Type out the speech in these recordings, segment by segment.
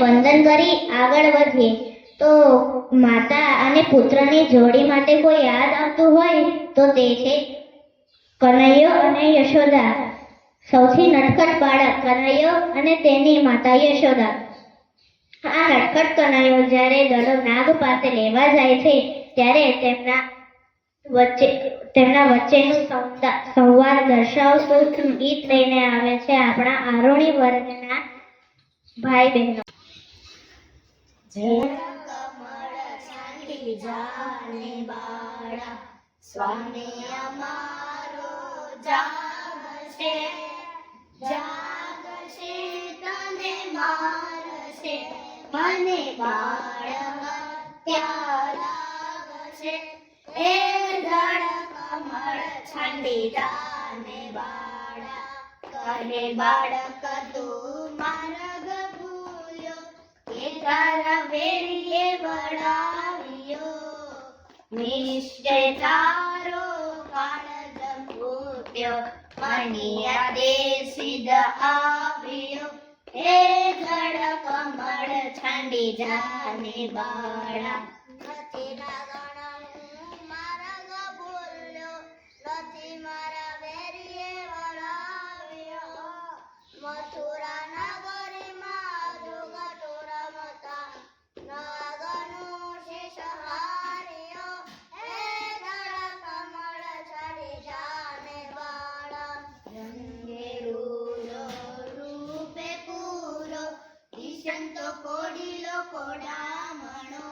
વંદન કરી આગળ વધીએ તો માતા અને પુત્રની જોડી માટે કોઈ યાદ આવતું હોય તો તે છે કનૈયો અને યશોદા. સૌથી નટખટ બાળક કનૈયો અને તેની માતા યશોદા. આ નટખટ કનૈયો જ્યારે દડો નાગ પાસે લેવા જાય છે ત્યારે તેમના વચ્ચેનું સંવાદ દર્શાવતું ગીત લઈને આવે છે આપણા આરોણી વર્ગના ભાઈ બહેનો. સ્વામી અમારો જાગશે, જાગશે તને મારશે, મને બાળ હત્યા લાગશે. એ જળ કમળ છંડી જાને બાળા, કહે બાળક તું માર્ગ ભૂલ્યો, કે તારા વેરીએ વળાવ્યો. નિશ્ચય તારો કાળજ ભૂત્યો, મણિયા દે સિદ્ધ આવ્યો. હે જળ કમળ છંડી જાને બાળા, નથી લાગણ માર્ગ ભૂલ્યો, નથી મારા વેરીએ વળાવ્યો. મથુરા નગરીમાં જુગટુર રમતા નાગનું શીશ હાર્યો. હે જળ કમળ છડી જાને બાળા, રંગે રૂલો રૂપે પૂરો, દિશંતો કોડીલો કોડામણો.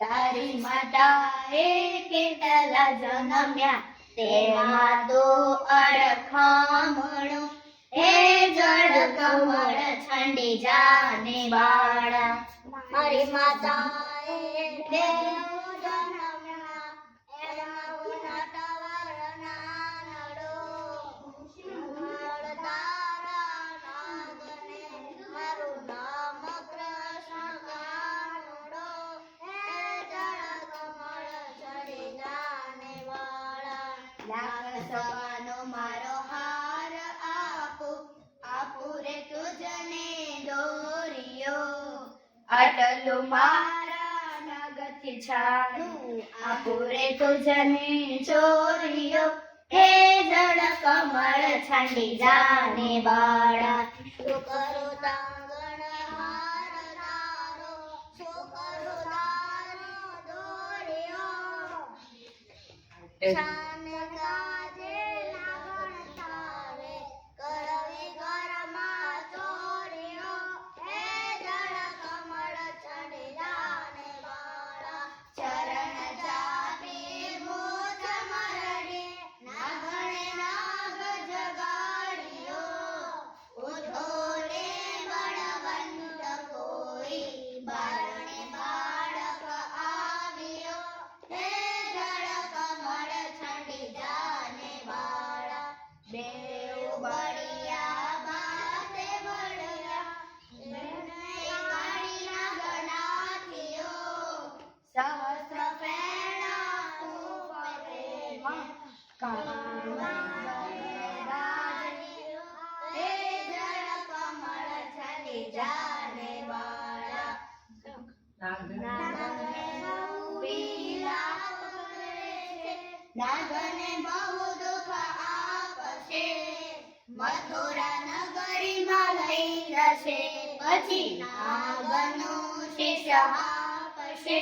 તારી માતાએ કેટલા જન્મ્યા તેમાં તો અડખામણો. હે જળ કમળ છંડી જાને બાળા, મારી માતાએ દેવ જન્મ્યા એમાં ઉનાતા વરના નડો. તારા નાગને મારું નામ કૃષ્ણ કાનુડો. હે જળ કમળ છડી જાને વાળા, લાખ સવાનો મારો હાર આપું, આપું રે તુજને દોરિયો. અટલું મારા નાગથી છાનું, આપું રે તુજને ચોરિયો. હે જળ કમળ છંડી જાને બાળા, શું કરું તાંગણ હાર તારો, શું કરું તારો દોર્યો. શાન કાજે લાગણ તારે, કરવી ઘરમાં ચોર્યો. હે જળ કમળ છડી જાને બાળા, ચરણ ચાપે મોજ મરડે, નાગણે નાગ જગાડ્યો. ઉઠો રે બળવંત કોઈ, બારણે બાળક આવ્યો. હે જળ કમળ છંડી જાને બાળા, બેઉ બળિયા બાતે બળિયા, કાળીના ગણાથીઓ. સહસ્ર ફેણા ઉપરેમાં કાળમાં રાજનીઓ. હે જળ કમળ છંડી જાને બાળા, નાગને બહુ વિલાપ કરે છે, નાગને બહુ દુઃખ આપશે. મથુરા નગરીમાં લઈ જશે, પછી નાગનું શીશ આપશે.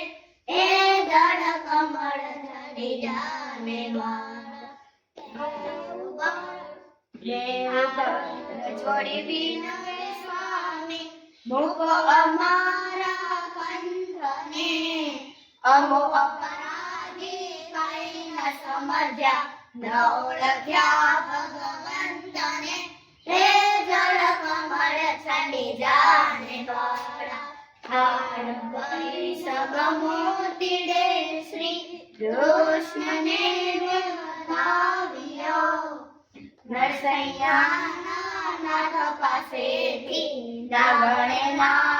હે જળ કમળ છડી જાને બાળા, છોડી વિનવે સ્વામી, મૂકો અમારા કંઠને. અમો અપરાધી કઈ ન સમજ્યા, ન ઓળખ્યા ભગવંતને. હે જળ કમળ છંડી જાને બાળા, હાડ ભઈ સગમોતીડે શ્રી કૃષ્ણને વધાવ્યો. નરસૈયાના નાથ પાસેથી નાગણે ના